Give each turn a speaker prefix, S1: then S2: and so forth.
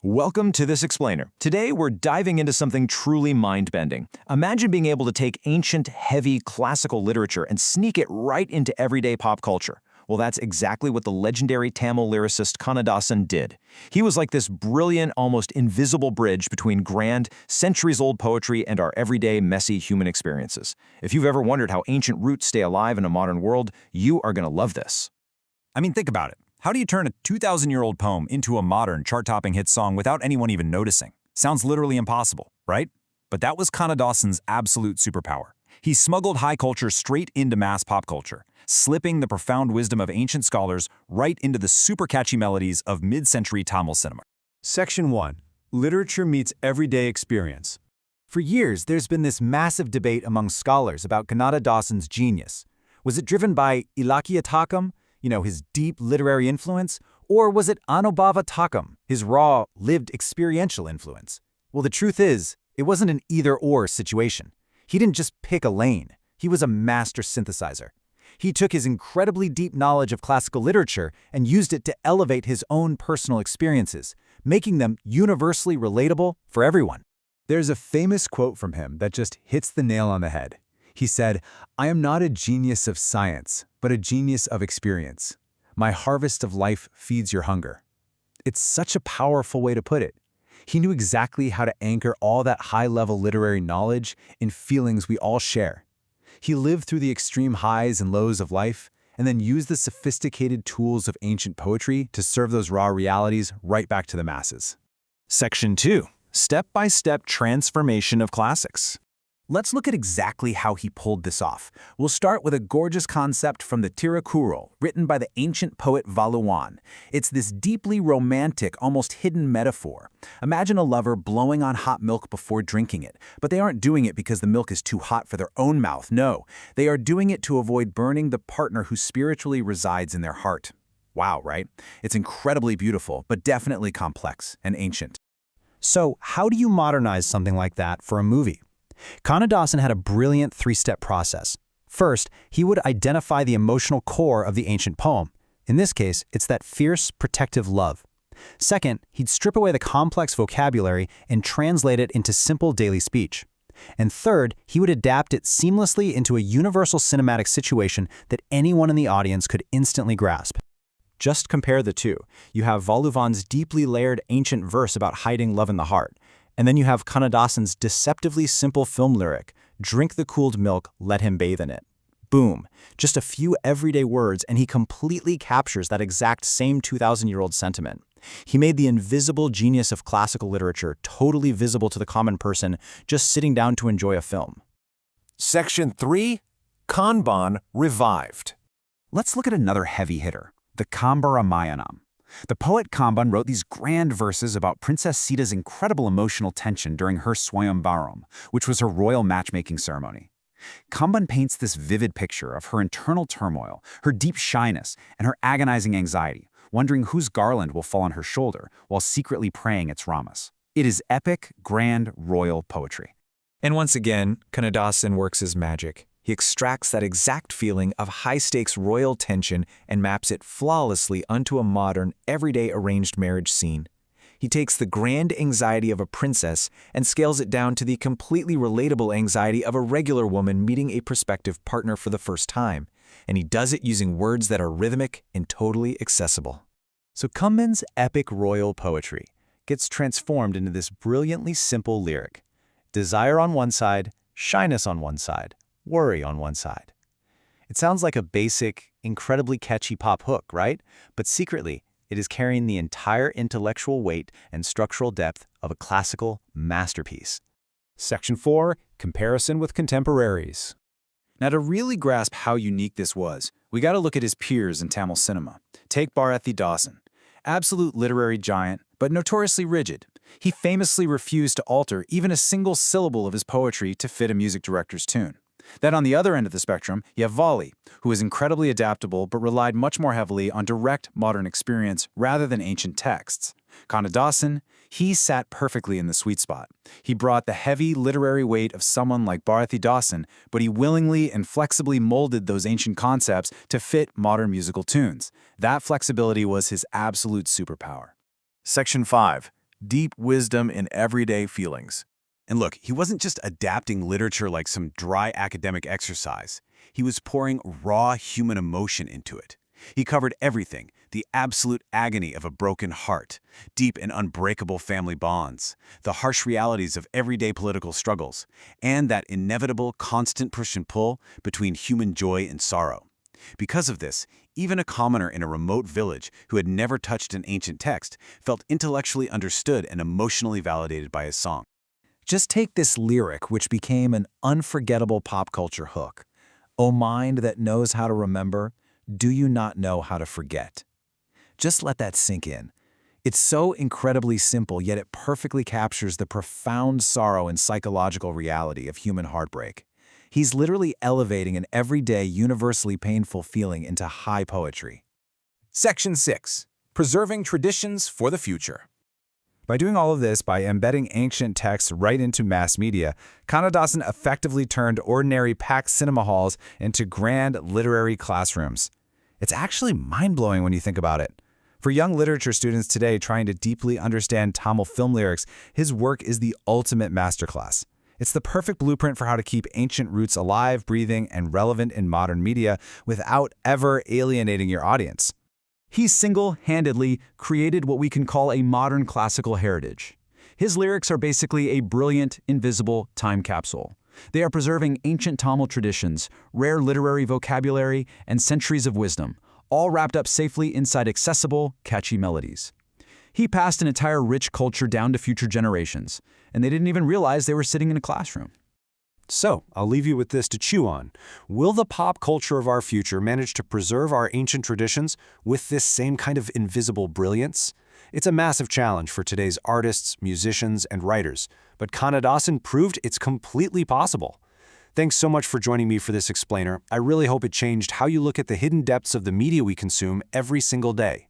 S1: Welcome to This Explainer. Today, we're diving into something truly mind-bending. Imagine being able to take ancient, heavy, classical literature and sneak it right into everyday pop culture. Well, that's exactly what the legendary Tamil lyricist Kannadasan did. He was like this brilliant, almost invisible bridge between grand, centuries-old poetry and our everyday, messy human experiences. If you've ever wondered how ancient roots stay alive in a modern world, you are going to love this.
S2: I mean, think about it. How do you turn a 2,000-year-old poem into a modern, chart-topping hit song without anyone even noticing? Sounds literally impossible, right? But that was Kannadasan's absolute superpower. He smuggled high culture straight into mass pop culture, slipping the profound wisdom of ancient scholars right into the super catchy melodies of mid-century Tamil cinema.
S3: Section 1. Literature meets everyday experience. For years, there's been this massive debate among scholars about Kannadasan's genius. Was it driven by Ilakkiyatakam, his deep literary influence, or was it Anubhavatakam, his raw, lived experiential influence? Well, the truth is, it wasn't an either-or situation. He didn't just pick a lane. He was a master synthesizer. He took his incredibly deep knowledge of classical literature and used it to elevate his own personal experiences, making them universally relatable for everyone.
S4: There's a famous quote from him that just hits the nail on the head. He said, "I am not a genius of science, but a genius of experience. My harvest of life feeds your hunger." It's such a powerful way to put it. He knew exactly how to anchor all that high-level literary knowledge in feelings we all share. He lived through the extreme highs and lows of life, and then used the sophisticated tools of ancient poetry to serve those raw realities right back to the masses.
S2: Section 2. Step-by-step transformation of classics.
S3: Let's look at exactly how he pulled this off. We'll start with a gorgeous concept from the Tirukkural, written by the ancient poet Valluvan. It's this deeply romantic, almost hidden metaphor. Imagine a lover blowing on hot milk before drinking it, but they aren't doing it because the milk is too hot for their own mouth. No, they are doing it to avoid burning the partner who spiritually resides in their heart. Wow, right? It's incredibly beautiful, but definitely complex and ancient.
S5: So, how do you modernize something like that for a movie? Kannadasan had a brilliant three-step process. First, he would identify the emotional core of the ancient poem. In this case, it's that fierce, protective love. Second, he'd strip away the complex vocabulary and translate it into simple daily speech. And third, he would adapt it seamlessly into a universal cinematic situation that anyone in the audience could instantly grasp. Just compare the two. You have Valluvan's deeply layered ancient verse about hiding love in the heart. And then you have Kannadasan's deceptively simple film lyric, "Drink the cooled milk, let him bathe in it." Boom. Just a few everyday words and he completely captures that exact same 2,000-year-old sentiment. He made the invisible genius of classical literature totally visible to the common person just sitting down to enjoy a film.
S1: Section 3. Kanban revived.
S3: Let's look at another heavy hitter, the Kamba Ramayanam. The poet Kamban wrote these grand verses about Princess Sita's incredible emotional tension during her Swayamvaram, which was her royal matchmaking ceremony. Kamban paints this vivid picture of her internal turmoil, her deep shyness, and her agonizing anxiety, wondering whose garland will fall on her shoulder while secretly praying it's Rama's. It is epic, grand, royal poetry.
S2: And once again, Kannadasan works his magic. He extracts that exact feeling of high-stakes royal tension and maps it flawlessly onto a modern, everyday arranged marriage scene. He takes the grand anxiety of a princess and scales it down to the completely relatable anxiety of a regular woman meeting a prospective partner for the first time. And he does it using words that are rhythmic and totally accessible.
S5: So Kamban's epic royal poetry gets transformed into this brilliantly simple lyric. Desire on one side, shyness on one side, worry on one side. It sounds like a basic, incredibly catchy pop hook, right? But secretly, it is carrying the entire intellectual weight and structural depth of a classical masterpiece.
S4: Section 4. Comparison with contemporaries.
S2: Now, to really grasp how unique this was, we got to look at his peers in Tamil cinema. Take Bharathidasan, absolute literary giant, but notoriously rigid. He famously refused to alter even a single syllable of his poetry to fit a music director's tune. Then on the other end of the spectrum, you have Valli, who was incredibly adaptable but relied much more heavily on direct modern experience rather than ancient texts. Kannadasan, he sat perfectly in the sweet spot. He brought the heavy literary weight of someone like Bharathidasan, but he willingly and flexibly molded those ancient concepts to fit modern musical tunes. That flexibility was his absolute superpower.
S1: Section 5.
S2: deep wisdom in everyday feelings.
S4: And look, he wasn't just adapting literature like some dry academic exercise. He was pouring raw human emotion into it. He covered everything, the absolute agony of a broken heart, deep and unbreakable family bonds, the harsh realities of everyday political struggles, and that inevitable constant push and pull between human joy and sorrow. Because of this, even a commoner in a remote village who had never touched an ancient text felt intellectually understood and emotionally validated by his song.
S5: Just take this lyric, which became an unforgettable pop culture hook. O mind that knows how to remember, do you not know how to forget? Just let that sink in. It's so incredibly simple, yet it perfectly captures the profound sorrow and psychological reality of human heartbreak. He's literally elevating an everyday, universally painful feeling into high poetry.
S2: Section 6. Preserving Traditions for the Future.
S3: By doing all of this, by embedding ancient texts right into mass media, Kannadasan effectively turned ordinary packed cinema halls into grand literary classrooms. It's actually mind-blowing when you think about it. For young literature students today trying to deeply understand Tamil film lyrics, his work is the ultimate masterclass. It's the perfect blueprint for how to keep ancient roots alive, breathing, and relevant in modern media without ever alienating your audience.
S1: He single-handedly created what we can call a modern classical heritage. His lyrics are basically a brilliant, invisible time capsule. They are preserving ancient Tamil traditions, rare literary vocabulary, and centuries of wisdom, all wrapped up safely inside accessible, catchy melodies. He passed an entire rich culture down to future generations, and they didn't even realize they were sitting in a classroom.
S3: So, I'll leave you with this to chew on. Will the pop culture of our future manage to preserve our ancient traditions with this same kind of invisible brilliance? It's a massive challenge for today's artists, musicians, and writers, but Kannadasan proved it's completely possible. Thanks so much for joining me for this explainer. I really hope it changed how you look at the hidden depths of the media we consume every single day.